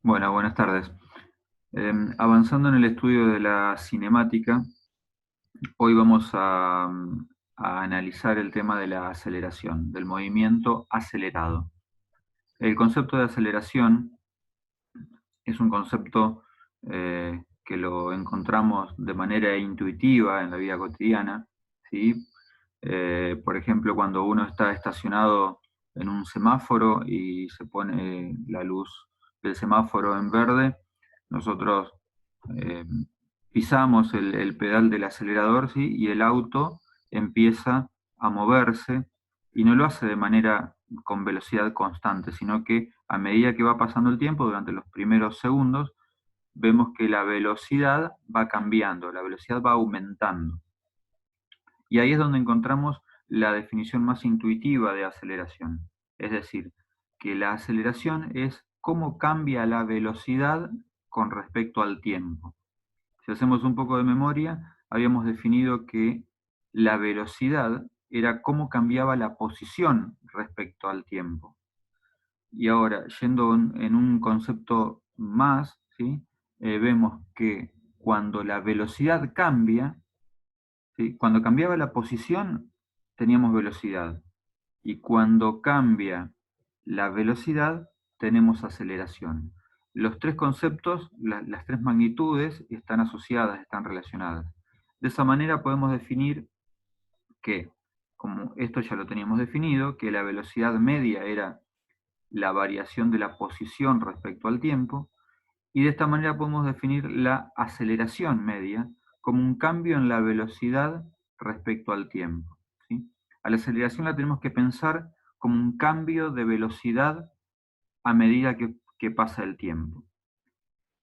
Bueno, buenas tardes. Avanzando en el estudio de la cinemática, hoy vamos a analizar el tema de la aceleración, del movimiento acelerado. El concepto de aceleración es un concepto que lo encontramos de manera intuitiva en la vida cotidiana, ¿sí? Por ejemplo, cuando uno está estacionado en un semáforo y se pone la luz del semáforo en verde, nosotros eh, pisamos el pedal del acelerador, ¿sí? Y el auto empieza a moverse y no lo hace de manera con velocidad constante, sino que a medida que va pasando el tiempo, durante los primeros segundos, vemos que la velocidad va cambiando, la velocidad va aumentando. Y ahí es donde encontramos la definición más intuitiva de aceleración. Es decir, que la aceleración es cómo cambia la velocidad con respecto al tiempo. Si hacemos un poco de memoria, habíamos definido que la velocidad era cómo cambiaba la posición respecto al tiempo. Y ahora, yendo en un concepto más, ¿sí? Vemos que cuando la velocidad cambia, ¿sí? Cuando cambiaba la posición, teníamos velocidad. Y cuando cambia la velocidad, tenemos aceleración. Los tres conceptos, las tres magnitudes, están asociadas, están relacionadas. De esa manera podemos definir que, como esto ya lo teníamos definido, que la velocidad media era la variación de la posición respecto al tiempo, y de esta manera podemos definir la aceleración media como un cambio en la velocidad respecto al tiempo, ¿sí? A la aceleración la tenemos que pensar como un cambio de velocidad a medida que pasa el tiempo.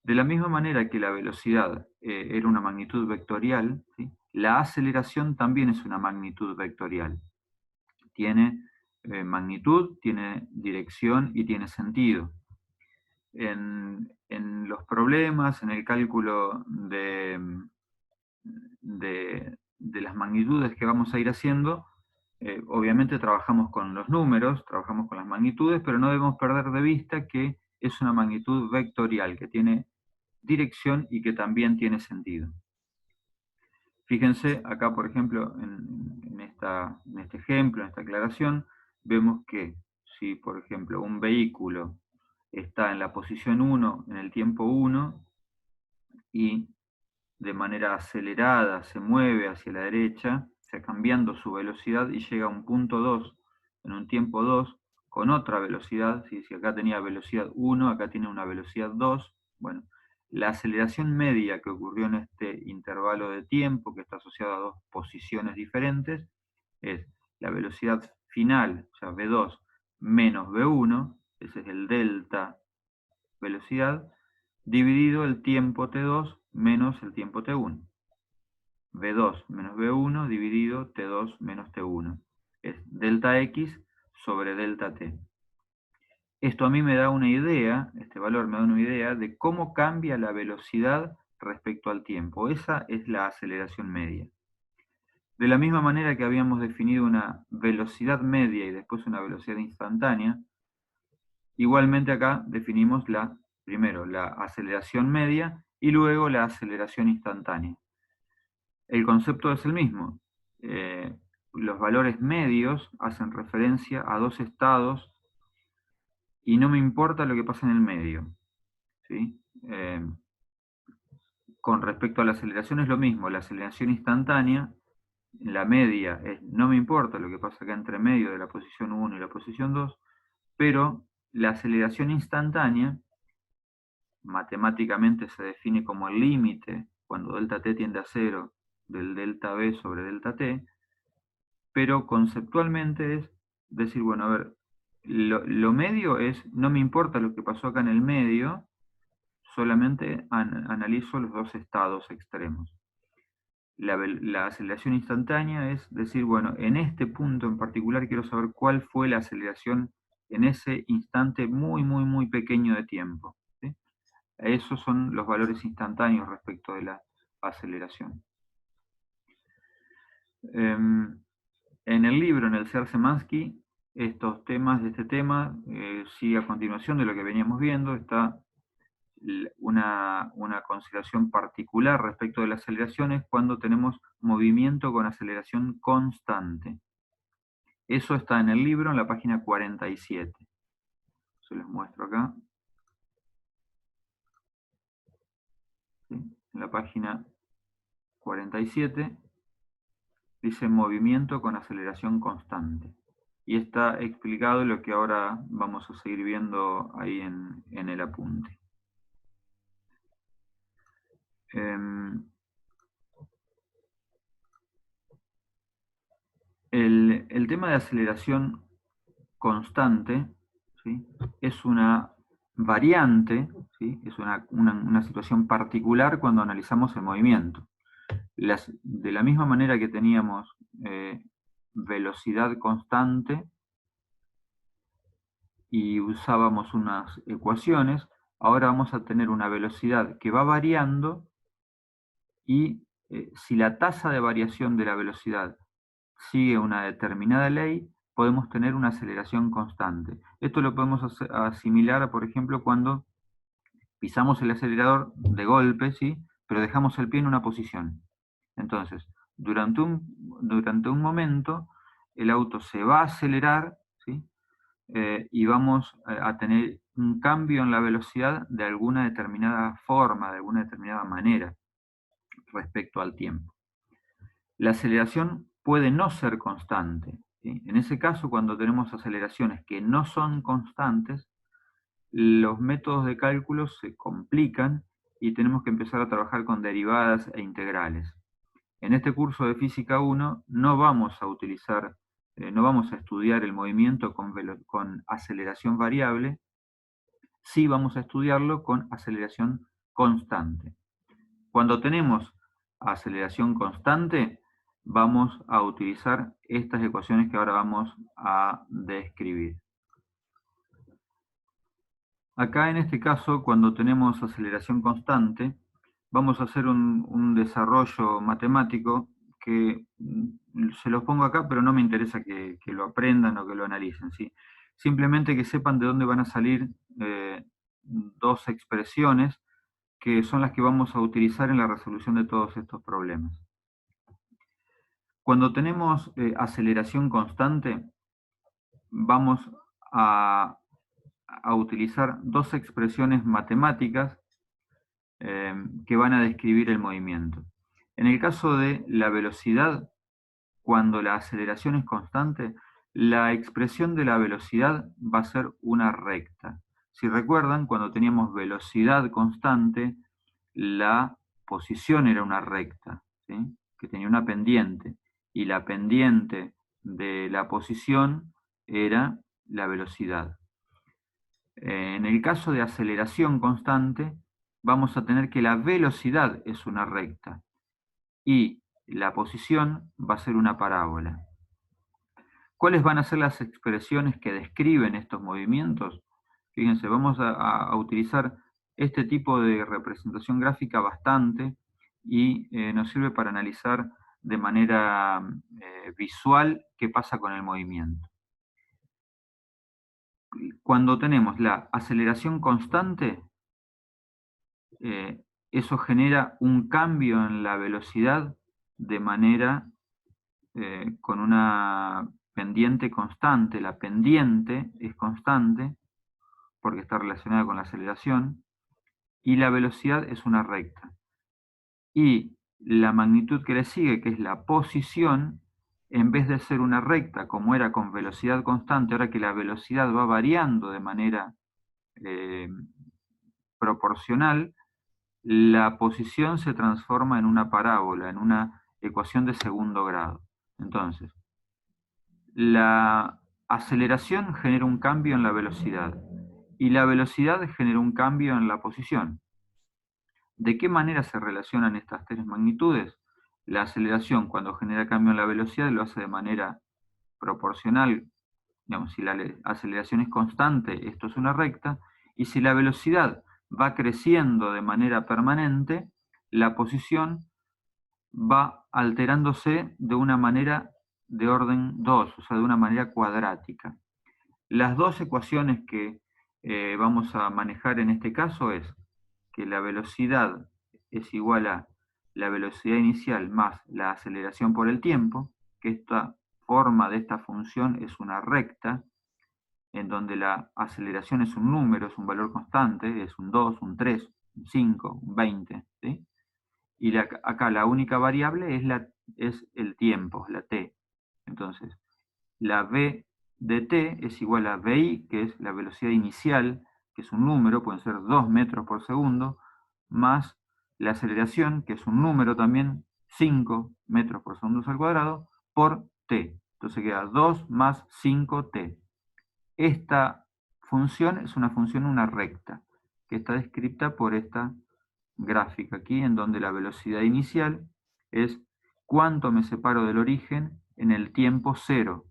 De la misma manera que la velocidad era una magnitud vectorial, ¿sí? La aceleración también es una magnitud vectorial. Tiene magnitud, tiene dirección y tiene sentido. En los problemas, en el cálculo de las magnitudes que vamos a ir haciendo, obviamente trabajamos con los números, trabajamos con las magnitudes, pero no debemos perder de vista que es una magnitud vectorial, que tiene dirección y que también tiene sentido. Fíjense acá, por ejemplo, en este ejemplo, en esta aclaración, vemos que si, por ejemplo, un vehículo está en la posición 1 en el tiempo 1 y de manera acelerada se mueve hacia la derecha, o sea, cambiando su velocidad y llega a un punto 2 en un tiempo 2 con otra velocidad, si acá tenía velocidad 1, acá tiene una velocidad 2, bueno, la aceleración media que ocurrió en este intervalo de tiempo, que está asociado a dos posiciones diferentes, es la velocidad final, o sea, v2 menos v1, ese es el delta velocidad, dividido el tiempo t2 menos el tiempo t1. v2 menos v1 dividido t2 menos t1. Es delta x sobre delta t. Esto a mí me da una idea, este valor me da una idea de cómo cambia la velocidad respecto al tiempo. Esa es la aceleración media. De la misma manera que habíamos definido una velocidad media y después una velocidad instantánea, igualmente acá definimos primero la aceleración media y luego la aceleración instantánea. El concepto es el mismo. Los valores medios hacen referencia a dos estados y no me importa lo que pasa en el medio, ¿sí? Con respecto a la aceleración es lo mismo. La aceleración instantánea, la media, es no me importa lo que pasa acá entre medio de la posición 1 y la posición 2, pero la aceleración instantánea matemáticamente se define como el límite cuando delta t tiende a 0 del delta v sobre delta t, pero conceptualmente es decir, bueno, a ver, lo medio es, no me importa lo que pasó acá en el medio, solamente analizo los dos estados extremos. La aceleración instantánea es decir, bueno, en este punto en particular quiero saber cuál fue la aceleración en ese instante muy, muy, muy pequeño de tiempo, ¿sí? Esos son los valores instantáneos respecto de la aceleración. En el libro, en el Szymanski, estos temas de este tema sigue a continuación de lo que veníamos viendo, está una consideración particular respecto de la aceleración es cuando tenemos movimiento con aceleración constante. Eso está en el libro, en la página 47. Se los muestro acá. ¿Sí? En la página 47 dice movimiento con aceleración constante. Y está explicado lo que ahora vamos a seguir viendo ahí en el apunte. El tema de aceleración constante, ¿sí?, es una variante, ¿sí?, es una situación particular cuando analizamos el movimiento. De la misma manera que teníamos velocidad constante y usábamos unas ecuaciones, ahora vamos a tener una velocidad que va variando y si la tasa de variación de la velocidad sigue una determinada ley, podemos tener una aceleración constante. Esto lo podemos asimilar, por ejemplo, cuando pisamos el acelerador de golpe, ¿sí?, pero dejamos el pie en una posición. Entonces, durante un momento, el auto se va a acelerar, ¿sí?, y vamos a tener un cambio en la velocidad de alguna determinada forma, de alguna determinada manera, respecto al tiempo. La aceleración puede no ser constante, ¿sí? En ese caso, cuando tenemos aceleraciones que no son constantes, los métodos de cálculo se complican y tenemos que empezar a trabajar con derivadas e integrales. En este curso de Física 1 no vamos a utilizar, no vamos a estudiar el movimiento con aceleración variable, sí vamos a estudiarlo con aceleración constante. Cuando tenemos aceleración constante, vamos a utilizar estas ecuaciones que ahora vamos a describir. Acá en este caso, cuando tenemos aceleración constante, vamos a hacer un desarrollo matemático que se los pongo acá, pero no me interesa que lo aprendan o que lo analicen, ¿sí? Simplemente que sepan de dónde van a salir dos expresiones que son las que vamos a utilizar en la resolución de todos estos problemas. Cuando tenemos aceleración constante, vamos a utilizar dos expresiones matemáticas que van a describir el movimiento. En el caso de la velocidad, cuando la aceleración es constante, la expresión de la velocidad va a ser una recta. Si recuerdan, cuando teníamos velocidad constante, la posición era una recta, ¿sí?, que tenía una pendiente, y la pendiente de la posición era la velocidad. En el caso de aceleración constante, vamos a tener que la velocidad es una recta y la posición va a ser una parábola. ¿Cuáles van a ser las expresiones que describen estos movimientos? Fíjense, vamos a utilizar este tipo de representación gráfica bastante y nos sirve para analizar de manera visual qué pasa con el movimiento. Cuando tenemos la aceleración constante, eso genera un cambio en la velocidad de manera con una pendiente constante. La pendiente es constante porque está relacionada con la aceleración y la velocidad es una recta. Y la magnitud que le sigue, que es la posición, en vez de ser una recta como era con velocidad constante, ahora que la velocidad va variando de manera proporcional, la posición se transforma en una parábola, en una ecuación de segundo grado. Entonces, la aceleración genera un cambio en la velocidad y la velocidad genera un cambio en la posición. ¿De qué manera se relacionan estas tres magnitudes? La aceleración, cuando genera cambio en la velocidad, lo hace de manera proporcional. Digamos, si la aceleración es constante, esto es una recta, y si la velocidad va creciendo de manera permanente, la posición va alterándose de una manera de orden 2, o sea, de una manera cuadrática. Las dos ecuaciones que vamos a manejar en este caso es que la velocidad es igual a la velocidad inicial más la aceleración por el tiempo, que esta forma de esta función es una recta, en donde la aceleración es un número, es un valor constante, es un 2, un 3, un 5, un 20, ¿sí? Y acá la única variable es el tiempo, la t. Entonces, la v de t es igual a vi, que es la velocidad inicial, que es un número, pueden ser 2 metros por segundo, más la aceleración, que es un número también, 5 metros por segundo al cuadrado, por t. Entonces queda 2 más 5t. Esta función es una recta, que está descrita por esta gráfica aquí, en donde la velocidad inicial es cuánto me separo del origen en el tiempo cero.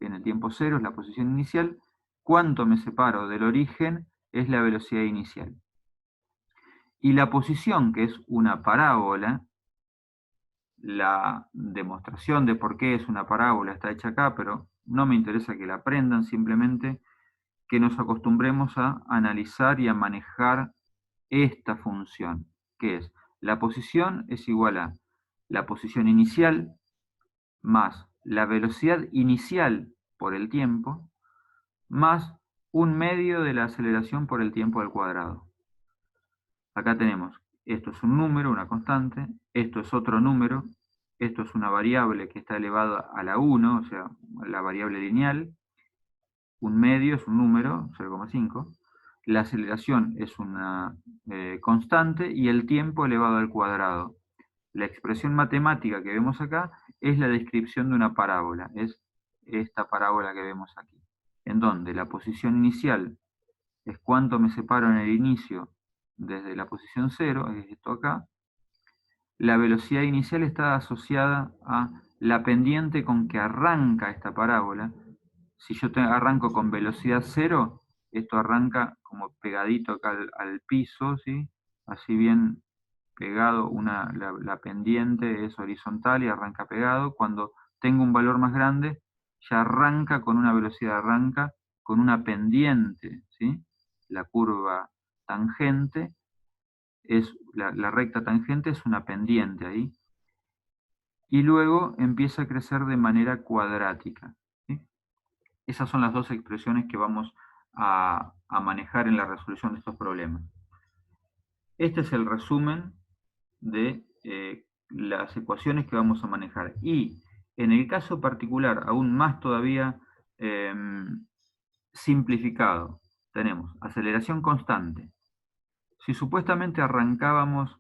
En el tiempo cero es la posición inicial, cuánto me separo del origen es la velocidad inicial. Y la posición, que es una parábola, la demostración de por qué es una parábola está hecha acá, pero no me interesa que la aprendan, simplemente que nos acostumbremos a analizar y a manejar esta función, que es la posición es igual a la posición inicial más la velocidad inicial por el tiempo más un medio de la aceleración por el tiempo al cuadrado. Acá tenemos, esto es un número, una constante, esto es otro número, esto es una variable que está elevada a la 1, o sea, la variable lineal, un medio es un número, 0,5, la aceleración es una constante y el tiempo elevado al cuadrado. La expresión matemática que vemos acá es la descripción de una parábola, es esta parábola que vemos aquí, en donde la posición inicial es cuánto me separo en el inicio desde la posición 0, es esto acá. La velocidad inicial está asociada a la pendiente con que arranca esta parábola. Si yo arranco con velocidad 0, esto arranca como pegadito acá al piso, ¿sí? Así bien pegado, la pendiente es horizontal y arranca pegado. Cuando tengo un valor más grande, ya arranca con una velocidad, arranca con una pendiente, ¿sí? La curva tangente, la recta tangente es una pendiente ahí, y luego empieza a crecer de manera cuadrática, ¿sí? Esas son las dos expresiones que vamos a manejar en la resolución de estos problemas. Este es el resumen de las ecuaciones que vamos a manejar. Y en el caso particular, aún más todavía simplificado, tenemos aceleración constante. Si supuestamente arrancábamos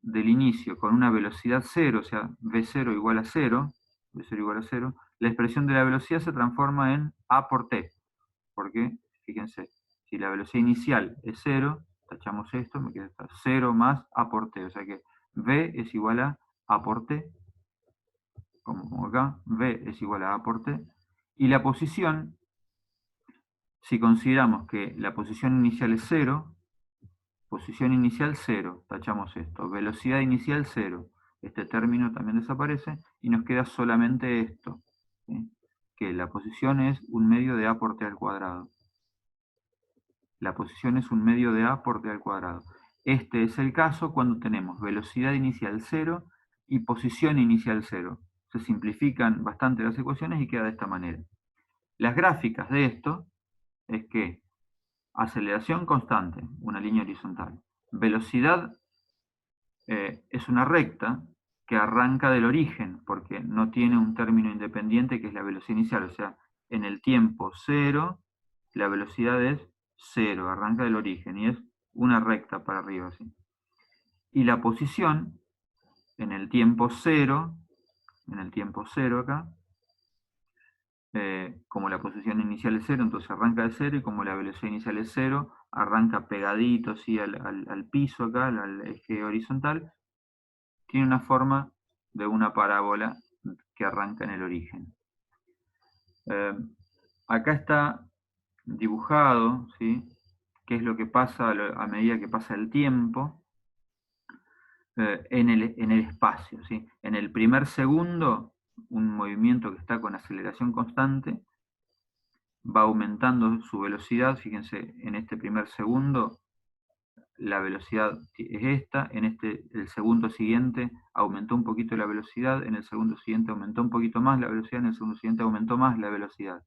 del inicio con una velocidad 0, o sea, v0 igual a 0, v0 igual a 0, la expresión de la velocidad se transforma en a por t, porque, fíjense, si la velocidad inicial es 0, tachamos esto, me queda 0 más a por t, o sea que v es igual a por t, como acá, v es igual a por t, y la posición, si consideramos que la posición inicial es 0, posición inicial 0, tachamos esto, velocidad inicial 0, este término también desaparece, y nos queda solamente esto, ¿sí? Que la posición es un medio de a por t al cuadrado. La posición es un medio de a por t al cuadrado. Este es el caso cuando tenemos velocidad inicial 0 y posición inicial 0. Se simplifican bastante las ecuaciones y queda de esta manera. Las gráficas de esto es que aceleración constante, una línea horizontal. Velocidad es una recta que arranca del origen, porque no tiene un término independiente que es la velocidad inicial. O sea, en el tiempo 0, la velocidad es 0, arranca del origen, y es una recta para arriba, ¿sí? Y la posición, en el tiempo 0, acá, como la posición inicial es 0, entonces arranca de 0, y como la velocidad inicial es 0, arranca pegadito, ¿sí? al piso acá, al eje horizontal, tiene una forma de una parábola que arranca en el origen. Acá está dibujado, ¿sí? Qué es lo que pasa a medida que pasa el tiempo en el espacio, ¿sí? En el primer segundo, un movimiento que está con aceleración constante va aumentando su velocidad. Fíjense, en este primer segundo la velocidad es esta, en el segundo siguiente aumentó un poquito la velocidad, en el segundo siguiente aumentó un poquito más la velocidad, en el segundo siguiente aumentó más la velocidad.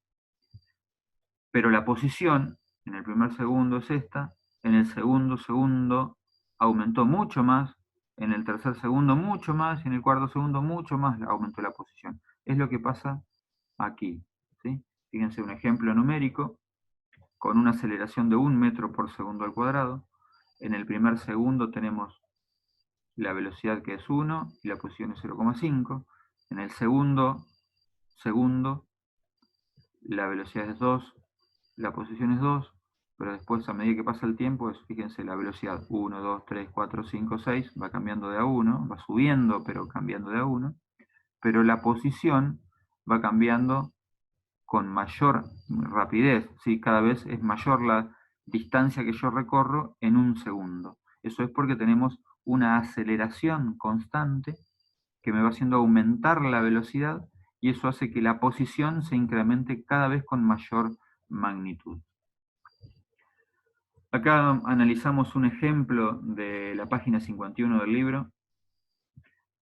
Pero la posición en el primer segundo es esta, en el segundo aumentó mucho más, en el tercer segundo mucho más, y en el cuarto segundo mucho más aumentó la posición. Es lo que pasa aquí, ¿sí? Fíjense un ejemplo numérico, con una aceleración de 1 metro por segundo al cuadrado. En el primer segundo tenemos la velocidad que es 1 y la posición es 0,5. En el segundo la velocidad es 2, la posición es 2, pero después a medida que pasa el tiempo, fíjense, la velocidad 1, 2, 3, 4, 5, 6 va cambiando de a 1, va subiendo pero cambiando de a 1, pero la posición va cambiando con mayor rapidez, ¿sí? Cada vez es mayor la distancia que yo recorro en un segundo. Eso es porque tenemos una aceleración constante que me va haciendo aumentar la velocidad y eso hace que la posición se incremente cada vez con mayor magnitud. Acá analizamos un ejemplo de la página 51 del libro.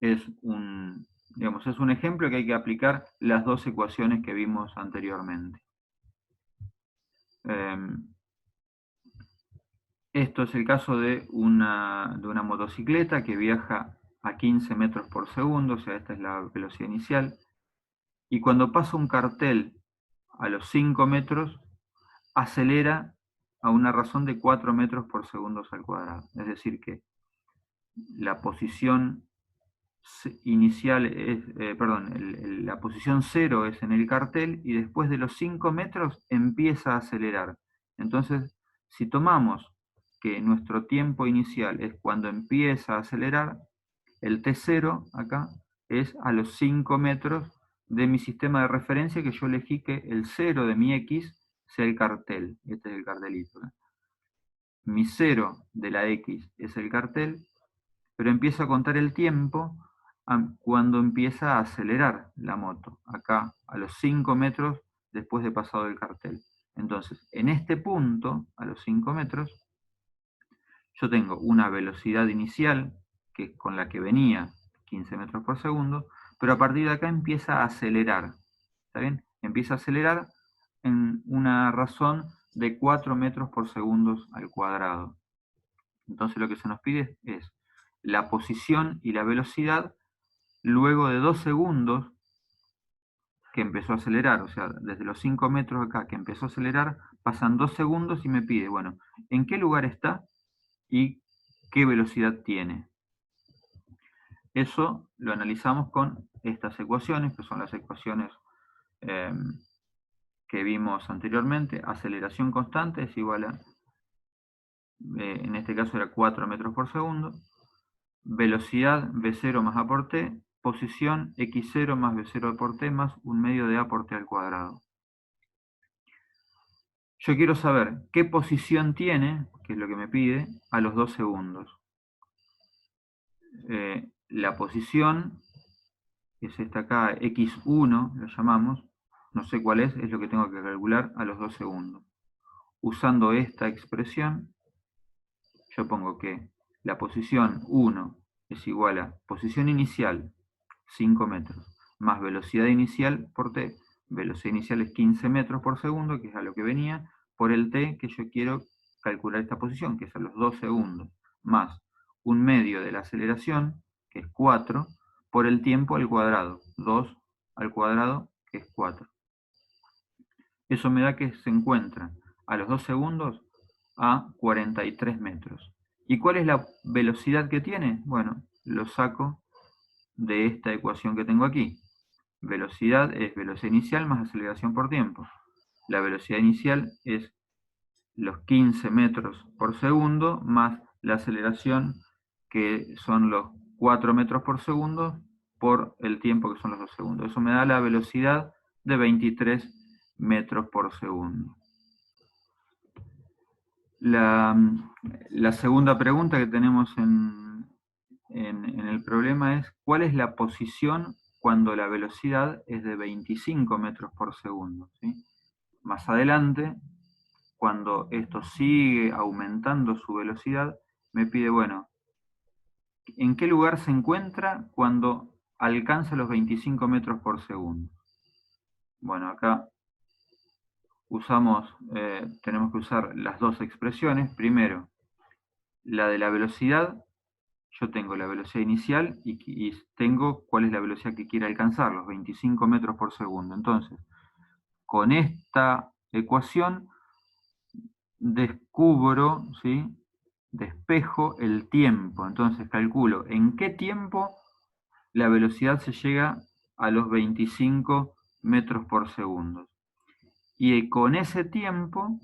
Es un ejemplo que hay que aplicar las dos ecuaciones que vimos anteriormente. Esto es el caso de una motocicleta que viaja a 15 metros por segundo, o sea, esta es la velocidad inicial, y cuando pasa un cartel a los 5 metros, acelera a una razón de 4 metros por segundo al cuadrado. Es decir que la posición inicial es, la posición 0 es en el cartel y después de los 5 metros empieza a acelerar. Entonces, si tomamos que nuestro tiempo inicial es cuando empieza a acelerar, el T0 acá es a los 5 metros de mi sistema de referencia que yo elegí que el 0 de mi X sea el cartel. Este es el cartelito. Mi 0 de la X es el cartel, pero empiezo a contar el tiempo cuando empieza a acelerar la moto, acá a los 5 metros después de pasado el cartel. Entonces, en este punto, a los 5 metros, yo tengo una velocidad inicial, que es con la que venía 15 metros por segundo, pero a partir de acá empieza a acelerar. ¿Está bien? Empieza a acelerar en una razón de 4 metros por segundo al cuadrado. Entonces lo que se nos pide es la posición y la velocidad luego de 2 segundos que empezó a acelerar, o sea, desde los 5 metros acá que empezó a acelerar, pasan 2 segundos y me pide, bueno, ¿en qué lugar está y qué velocidad tiene? Eso lo analizamos con estas ecuaciones, que son las ecuaciones que vimos anteriormente. Aceleración constante es igual a, en este caso era 4 metros por segundo, velocidad v0 más a por t, posición x0 más v0 por t más un medio de a por t al cuadrado. Yo quiero saber qué posición tiene, que es lo que me pide, a los 2 segundos. La posición es esta acá, x1 lo llamamos, no sé cuál es lo que tengo que calcular a los 2 segundos. Usando esta expresión, yo pongo que la posición 1 es igual a posición inicial, 5 metros, más velocidad inicial por t. Velocidad inicial es 15 metros por segundo, que es a lo que venía, por el t que yo quiero calcular esta posición, que es a los 2 segundos, más un medio de la aceleración, que es 4, por el tiempo al cuadrado, 2 al cuadrado, que es 4. Eso me da que se encuentra a los 2 segundos a 43 metros. ¿Y cuál es la velocidad que tiene? Bueno, lo saco de esta ecuación que tengo aquí. Velocidad es velocidad inicial más aceleración por tiempo. La velocidad inicial es los 15 metros por segundo más la aceleración que son los 4 metros por segundo por el tiempo que son los 2 segundos. Eso me da la velocidad de 23 metros por segundo. La segunda pregunta que tenemos en el problema es ¿cuál es la posición cuando la velocidad es de 25 metros por segundo? ¿Sí? Más adelante, cuando esto sigue aumentando su velocidad, me pide, bueno, ¿en qué lugar se encuentra cuando alcanza los 25 metros por segundo? Bueno, acá tenemos que usar las dos expresiones. Primero, la de la velocidad. Yo tengo la velocidad inicial y tengo cuál es la velocidad que quiere alcanzar, los 25 metros por segundo. Entonces, con esta ecuación descubro, ¿sí? Despejo el tiempo. Entonces calculo en qué tiempo la velocidad se llega a los 25 metros por segundo. Y con ese tiempo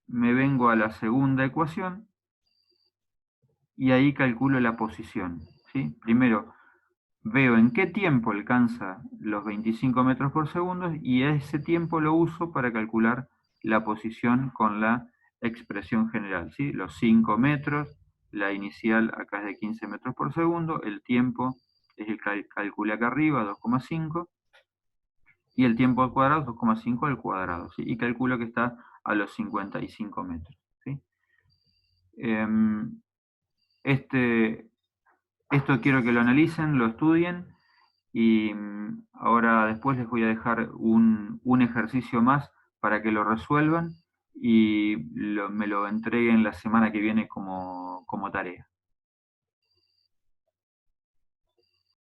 me vengo a la segunda ecuación y ahí calculo la posición, ¿sí? Primero veo en qué tiempo alcanza los 25 metros por segundo y ese tiempo lo uso para calcular la posición con la expresión general, ¿sí? Los 5 metros, la inicial acá es de 15 metros por segundo, el tiempo es el que calculé acá arriba, 2,5, y el tiempo al cuadrado, 2,5 al cuadrado, ¿sí? Y calculo que está a los 55 metros, ¿sí? Esto quiero que lo analicen, lo estudien, y ahora después les voy a dejar un ejercicio más para que lo resuelvan y me lo entreguen la semana que viene como tarea.